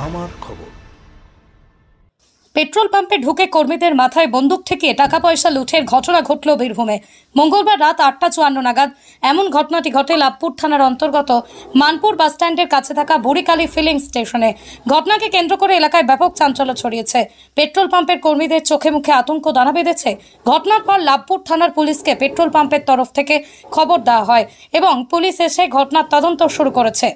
আমার খবর। পেট্রোল পাম্পে ঢুকে কর্মীদের মাথায় বন্দুক ঠেকিয়ে টাকা পয়সা লুঠের ঘটনা ঘটল বীরভূমে। মঙ্গলবার রাত 8:54 নাগাদ এমন ঘটনাটি ঘটে লাভপুর থানার অন্তর্গত মানপুর বাসস্ট্যান্ডের কাছে থাকা বুড়িকালী ফিলিং স্টেশনে। ঘটনাকে কেন্দ্র করে এলাকায় ব্যাপক চাঞ্চল্য ছড়িয়েছে। পেট্রোল পাম্পের কর্মীদের চোখে মুখে আতঙ্ক দানা বেঁধেছে। ঘটনার পর লাভপুর থানার পুলিশকে পেট্রোল পাম্পের তরফ থেকে খবর দেওয়া হয় এবং পুলিশ এসে ঘটনার তদন্ত শুরু করেছে।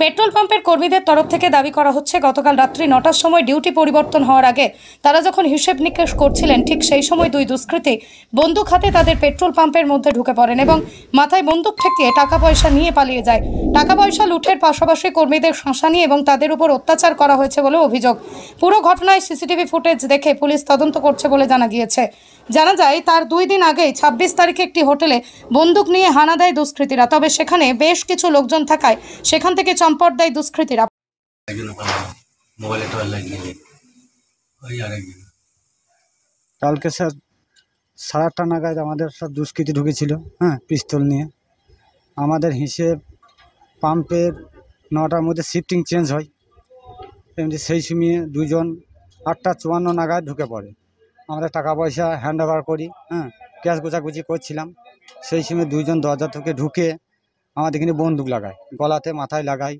পেট্রোল পাম্পের কর্মীদের তরফ থেকে দাবি করা হচ্ছে, গতকাল রাত্রি 9টার সময় ডিউটি পরিবর্তন হওয়ার আগে তারা যখন হিসেব নিকেশ করছিলেন, ঠিক সেই সময় দুই দুষ্কৃতী বন্দুক হাতে তাদের পেট্রোল পাম্পের মধ্যে ঢুকে পড়েন এবং মাথায় বন্দুক ঠেকিয়ে টাকা পয়সা নিয়ে পালিয়ে যায়। টাকা পয়সা লুঠের পাশাপাশি কর্মীদের শাসানি এবং তাদের উপর অত্যাচার করা হয়েছে বলে অভিযোগ। পুরো ঘটনায় সিসিটিভি ফুটেজ দেখে পুলিশ তদন্ত করছে বলে জানা গিয়েছে। জানা যায়, তার 2 দিন আগেই 26 তারিখে একটি হোটেলে বন্দুক নিয়ে হানা দেয় দুষ্কৃতীরা। তবে সেখানে বেশ কিছু লোকজন থাকায় সেখান থেকে চম্পট দেয় দুষ্কৃতীরা। কালকে স্যার 8:30 নাগাদ আমাদের সব দুষ্কৃতী ঢুকেছিল, পিস্তল নিয়ে। আমাদের হিসেব পাম্পের 9টার মধ্যে শিফটিং চেঞ্জ হয়, এমনি সেই সময়ে দুজন 8:54 নাগাদ ঢুকে পড়ে। আমরা টাকা পয়সা হ্যান্ড ওভার করি, ক্যাশ গোছাগুছি করছিলাম। সেই সময় দুজন দরজা থেকে ঢুকে আমাদের এখানে বন্দুক লাগায়, গলাতে মাথায় লাগায়,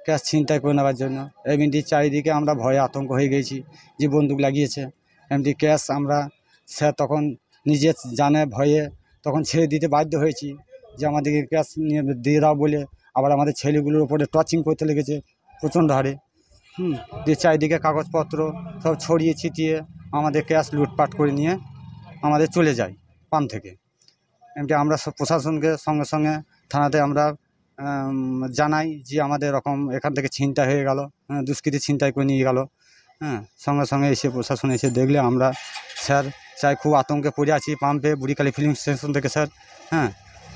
ক্যাশ ছিনতাই করে নেওয়ার জন্য। এমনি চারিদিকে আমরা ভয়ে আতঙ্ক হয়ে গেছি যে বন্দুক লাগিয়েছে। এমনি ক্যাশ আমরা স্যার তখন নিজে জানে ভয়ে তখন ছেড়ে দিতে বাধ্য হয়েছি যে আমাদেরকে ক্যাশ নিয়ে দিয়ে দাও বলে। আবার আমাদের ছেলেগুলোর উপরে টর্চিং করতে লেগেছে প্রচণ্ড হারে। দিয়ে চারিদিকে কাগজপত্র সব ছড়িয়ে ছিটিয়ে আমাদের ক্যাশ লুটপাট করে নিয়ে আমাদের চলে যায় পাম্প থেকে। এমনি আমরা সব প্রশাসনকে সঙ্গে সঙ্গে থানাতে আমরা জানাই যে আমাদের এরকম এখান থেকে ছিনতাই হয়ে গেল, দুষ্কৃতী ছিনতাই করে নিয়ে গেল। সঙ্গে সঙ্গে এসে প্রশাসন এসে দেখলে আমরা স্যার চাই খুব আতঙ্কে পড়ে আছি পাম্পে বুড়িকালী ফিলিং স্টেশন থেকে স্যার।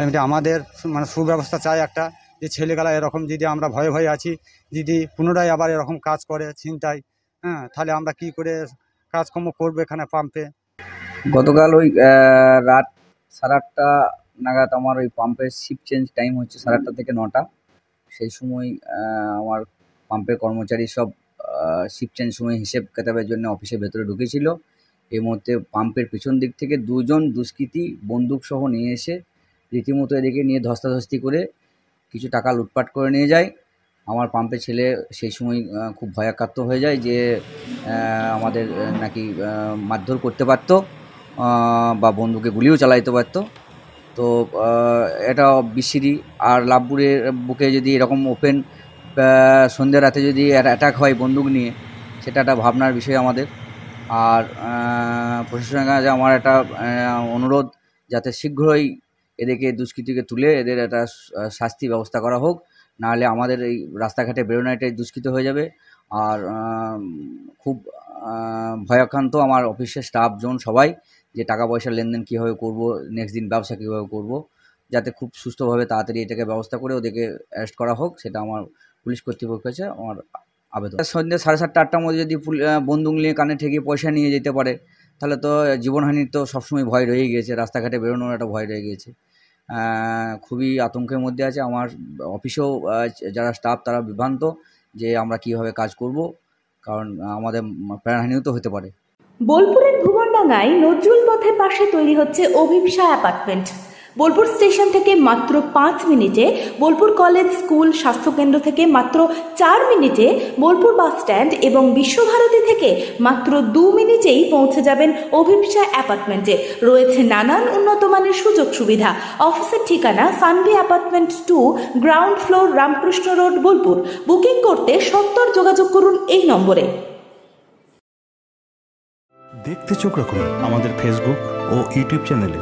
এমনি আমাদের মানে সুব্যবস্থা চাই একটা, যে ছেলেগুলা এরকম যদি আমরা ভয়ে ভয়ে আছি, যদি পুনরায় আবার এরকম কাজ করে ছিনতাই, তাহলে আমরা কি করে কাজকর্ম করবো এখানে পাম্পে। গতকাল ওই রাত 8:30 নাগাদ আমার ওই পাম্পের শিফট চেঞ্জ টাইম হচ্ছে 8:30 থেকে 9টা। সেই সময় আমার পাম্পের কর্মচারী সব শিফট চেঞ্জ সময় হিসেব কেতাবের জন্য অফিসের ভেতরে ঢুকেছিল। এই মুহূর্তে পাম্পের পিছন দিক থেকে দুজন দুষ্কৃতী বন্দুক সহ নিয়ে এসে রীতিমতো এদিকে নিয়ে ধস্তাধস্তি করে কিছু টাকা লুটপাট করে নিয়ে যায়। আমার পাম্পের ছেলে সেই সময় খুব ভয়াক্রান্ত হয়ে যায় যে আমাদের নাকি মারধর করতে পারতো বা বন্দুকে গুলিও চালাইতে পারতো। তো এটা বিশ্রী। আর লাভপুরের বুকে যদি এরকম ওপেন সন্ধ্যা রাতে যদি অ্যাটাক হয় বন্দুক নিয়ে, সেটা একটা ভাবনার বিষয় আমাদের। আর প্রশাসনের কাছে আমার একটা অনুরোধ, যাতে শীঘ্রই এদেরকে দুষ্কৃতীকে তুলে এদের একটা শাস্তি ব্যবস্থা করা হোক, নাহলে আমাদের এই রাস্তাঘাটে বেরোনোটাই দুষ্কৃত হয়ে যাবে। আর খুব ভয়াক্রান্ত আমার অফিসের স্টাফজন সবাই, যে টাকা পয়সার লেনদেন কীভাবে করব, নেক্সট দিন ব্যবসা কীভাবে করব, যাতে খুব সুস্থভাবে তাড়াতাড়ি এটাকে ব্যবস্থা করে ওদেরকে অ্যারেস্ট করা হোক, সেটা আমার পুলিশ কর্তৃপক্ষের কাছে আমার আবেদন। সন্ধ্যে 7:30 8টার মধ্যে যদি বন্দুক নিয়ে কানে ঠেকিয়ে পয়সা নিয়ে যেতে পারে, তাহলে তো জীবনহানির তো সবসময় ভয় রয়েই গিয়েছে, রাস্তাঘাটে বেরোনোর একটা ভয় রয়ে গিয়েছে। খুবই আতঙ্কের মধ্যে আছে আমার অফিসেও যারা স্টাফ, তারা বিভ্রান্ত যে আমরা কীভাবে কাজ করব, কারণ আমাদের প্রাণহানিও তো হতে পারে। বোলপুরের ভুবনডাঙ্গায় নজরুল পথের পাশে তৈরি হচ্ছে অভিপ্সা অ্যাপার্টমেন্ট। বোলপুর স্টেশন থেকে মাত্র 5 মিনিটে, বোলপুর কলেজ, স্কুল, স্বাস্থ্যকেন্দ্র থেকে মাত্র 4 মিনিটে, বোলপুর বাস স্ট্যান্ড এবং বিশ্বভারতী থেকে মাত্র 2 মিনিটেই পৌঁছে যাবেন অভিপ্সা অ্যাপার্টমেন্টে। রয়েছে নানান উন্নত মানের সুযোগ সুবিধা। অফিসের ঠিকানা Sanvi apartment 2, ground floor, Ramakrishna road, Bolpur. Booking করতে সত্বর যোগাযোগ করুন এই নম্বরে। দেখতে চোখ রাখুন আমাদের ফেসবুক ও ইউটিউব চ্যানেলে।